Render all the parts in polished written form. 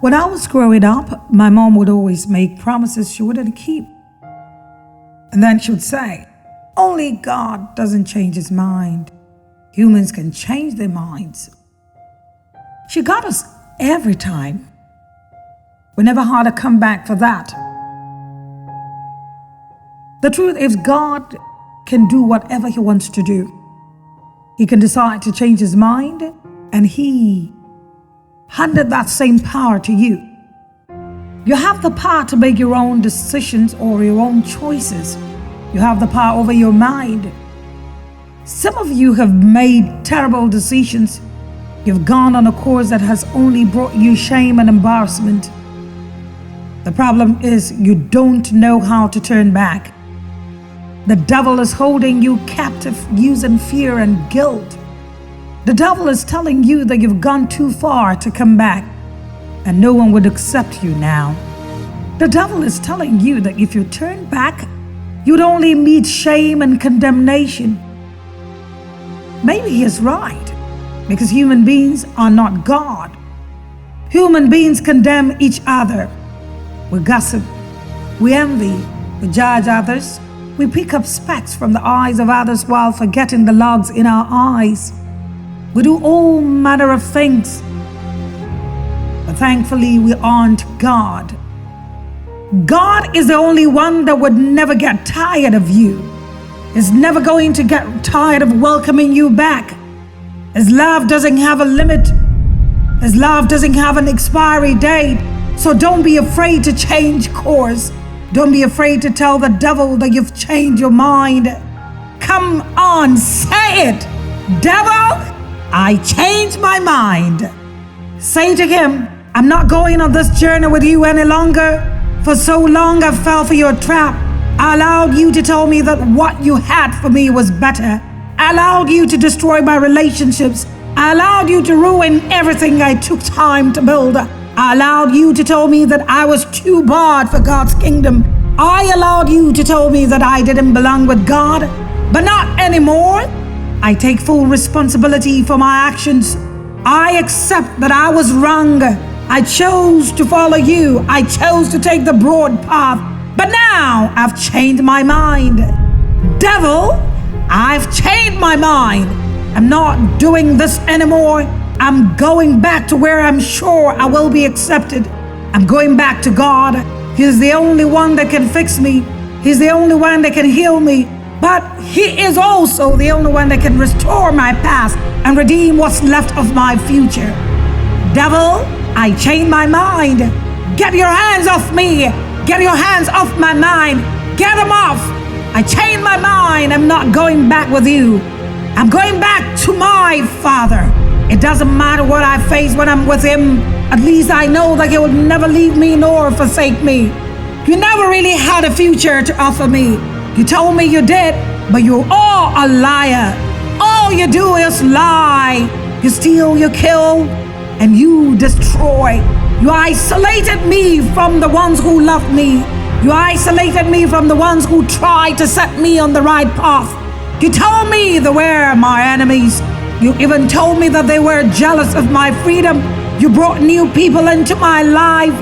When I was growing up, my mom would always make promises she wouldn't keep. And then she would say, only God doesn't change his mind. Humans can change their minds. She got us every time. We never had a comeback for that. The truth is, God can do whatever he wants to do. He can decide to change his mind, and he handed that same power to you. You have the power to make your own decisions or your own choices. You have the power over your mind. Some of you have made terrible decisions. You've gone on a course that has only brought you shame and embarrassment. The problem is you don't know how to turn back. The devil is holding you captive using fear and guilt. The devil is telling you that you've gone too far to come back and no one would accept you now. The devil is telling you that if you turn back, you'd only meet shame and condemnation. Maybe he is right, because human beings are not God. Human beings condemn each other. We gossip, we envy, we judge others. We pick up specks from the eyes of others while forgetting the logs in our eyes. We do all manner of things. But thankfully, we aren't God. God is the only one that would never get tired of you. He's never going to get tired of welcoming you back. His love doesn't have a limit. His love doesn't have an expiry date. So don't be afraid to change course. Don't be afraid to tell the devil that you've changed your mind. Come on, say it. Devil, I changed my mind. Say to him, I'm not going on this journey with you any longer. For so long I fell for your trap. I allowed you to tell me that what you had for me was better. I allowed you to destroy my relationships. I allowed you to ruin everything I took time to build. I allowed you to tell me that I was too bad for God's kingdom. I allowed you to tell me that I didn't belong with God, but not anymore. I take full responsibility for my actions. I accept that I was wrong. I chose to follow you. I chose to take the broad path. But now I've changed my mind. Devil, I've changed my mind. I'm not doing this anymore. I'm going back to where I'm sure I will be accepted. I'm going back to God. He's the only one that can fix me. He's the only one that can heal me. But he is also the only one that can restore my past and redeem what's left of my future. Devil, I changed my mind. Get your hands off me. Get your hands off my mind. Get them off. I changed my mind. I'm not going back with you. I'm going back to my Father. It doesn't matter what I face when I'm with him. At least I know that he will never leave me nor forsake me. You never really had a future to offer me. You told me you did, but you're all a liar. All you do is lie. You steal, you kill, and you destroy. You isolated me from the ones who loved me. You isolated me from the ones who tried to set me on the right path. You told me they were my enemies. You even told me that they were jealous of my freedom. You brought new people into my life.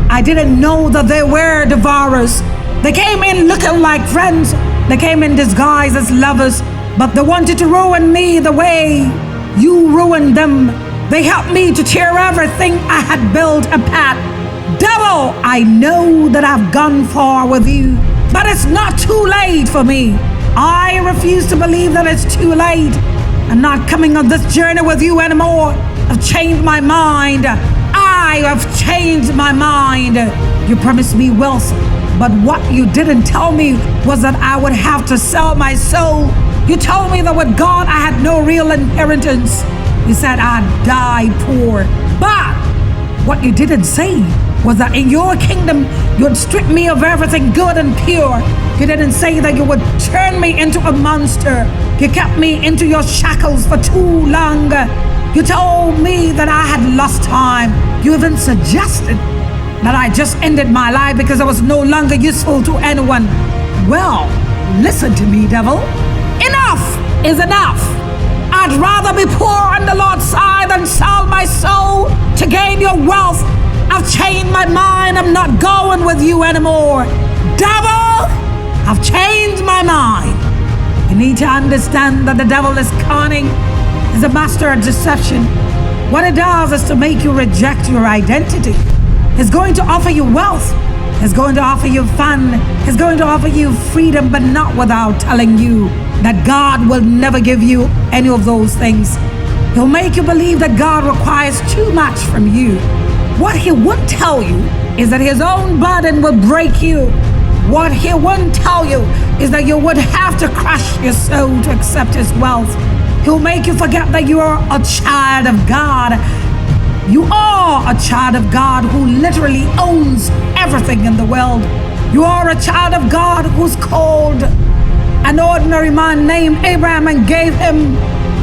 I didn't know that they were devourers. They came in looking like friends. They came in disguise as lovers, but they wanted to ruin me the way you ruined them. They helped me to tear everything I had built apart. Devil, I know that I've gone far with you, but it's not too late for me. I refuse to believe that it's too late. I'm not coming on this journey with you anymore. I've changed my mind. I have changed my mind. You promised me wealth, but what you didn't tell me was that I would have to sell my soul. You told me that with God I had no real inheritance. You said I'd die poor. But what you didn't say was that in your kingdom you'd strip me of everything good and pure. You didn't say that you would turn me into a monster. You kept me into your shackles for too long. You told me that I had lost time. You even suggested that I just ended my life because I was no longer useful to anyone. Well, listen to me, devil. Enough is enough. I'd rather be poor on the Lord's side than sell my soul to gain your wealth. I've changed my mind. I'm not going with you anymore. Devil, I've changed my mind. You need to understand that the devil is cunning. He's a master of deception. What it does is to make you reject your identity. He's going to offer you wealth. He's going to offer you fun. He's going to offer you freedom, but not without telling you that God will never give you any of those things. He'll make you believe that God requires too much from you. What he won't tell you is that his own burden will break you. What he won't tell you is that you would have to crush your soul to accept his wealth. He'll make you forget that you are a child of God. You are a child of God who literally owns everything in the world. You are a child of God who's called an ordinary man named Abraham and gave him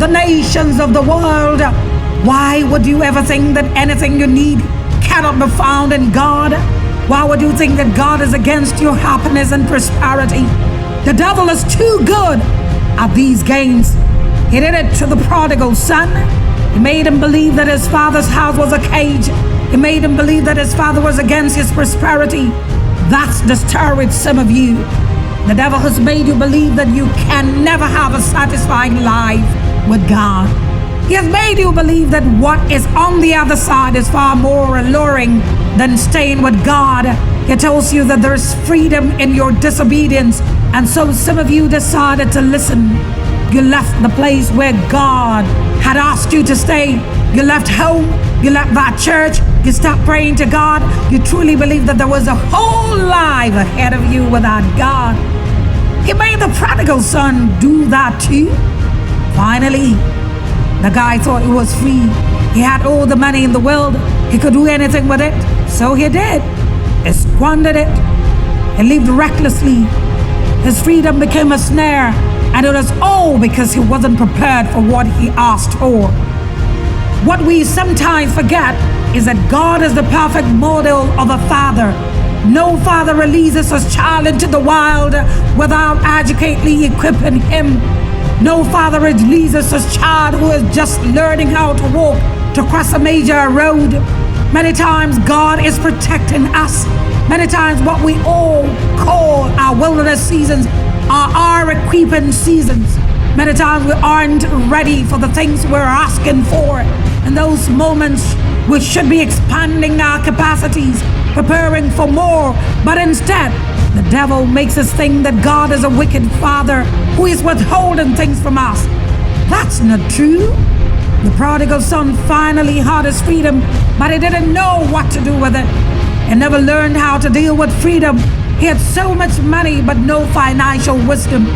the nations of the world. Why would you ever think that anything you need cannot be found in God? Why would you think that God is against your happiness and prosperity? The devil is too good at these games. He did it to the prodigal son. He made him believe that his father's house was a cage. He made him believe that his father was against his prosperity. That's discouraged some of you. The devil has made you believe that you can never have a satisfying life with God. He has made you believe that what is on the other side is far more alluring than staying with God. He tells you that there is freedom in your disobedience. And so some of you decided to listen. You left the place where God had asked you to stay. You left home. You left that church. You stopped praying to God. You truly believed that there was a whole life ahead of you without God. He made the prodigal son do that too. Finally, the guy thought he was free. He had all the money in the world. He could do anything with it. So he did. He squandered it. He lived recklessly. His freedom became a snare. And it was all because he wasn't prepared for what he asked for. What we sometimes forget is that God is the perfect model of a father. No father releases his child into the wild without adequately equipping him. No father releases his child who is just learning how to walk to cross a major road. Many times God is protecting us. Many times what we all call our wilderness seasons are our equipping seasons. Many times we aren't ready for the things we're asking for. In those moments, we should be expanding our capacities, preparing for more. But instead, the devil makes us think that God is a wicked father who is withholding things from us. That's not true. The prodigal son finally had his freedom, but he didn't know what to do with it. He never learned how to deal with freedom. He had so much money, but no financial wisdom.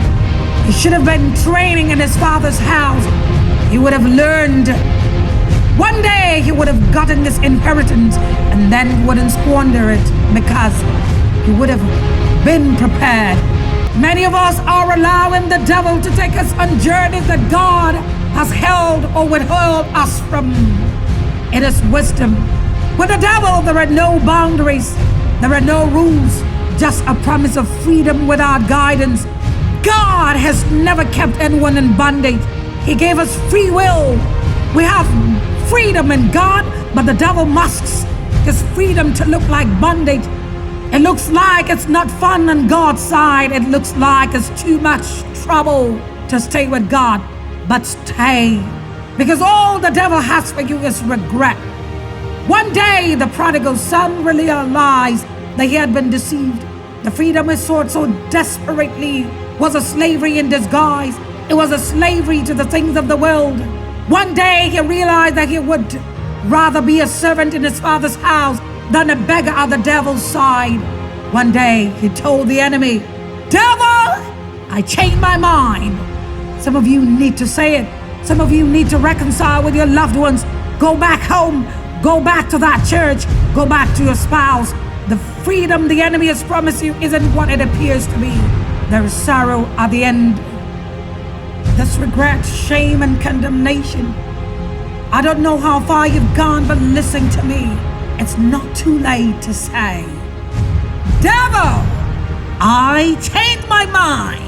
He should have been training in his father's house. He would have learned. One day he would have gotten this inheritance and then wouldn't squander it because he would have been prepared. Many of us are allowing the devil to take us on journeys that God has held or withheld us from. It is wisdom. With the devil, there are no boundaries. There are no rules. Just a promise of freedom without guidance. God has never kept anyone in bondage. He gave us free will. We have freedom in God, but the devil masks his freedom to look like bondage. It looks like it's not fun on God's side. It looks like it's too much trouble to stay with God. But stay, because all the devil has for you is regret. One day, the prodigal son realized that he had been deceived. The freedom he sought so desperately was a slavery in disguise. It was a slavery to the things of the world. One day he realized that he would rather be a servant in his father's house than a beggar at the devil's side. One day he told the enemy, "Devil, I changed my mind." Some of you need to say it. Some of you need to reconcile with your loved ones. Go back home. Go back to that church. Go back to your spouse. The freedom the enemy has promised you isn't what it appears to be. There is sorrow at the end. There's regret, shame, and condemnation. I don't know how far you've gone, but listen to me. It's not too late to say, "Devil, I changed my mind."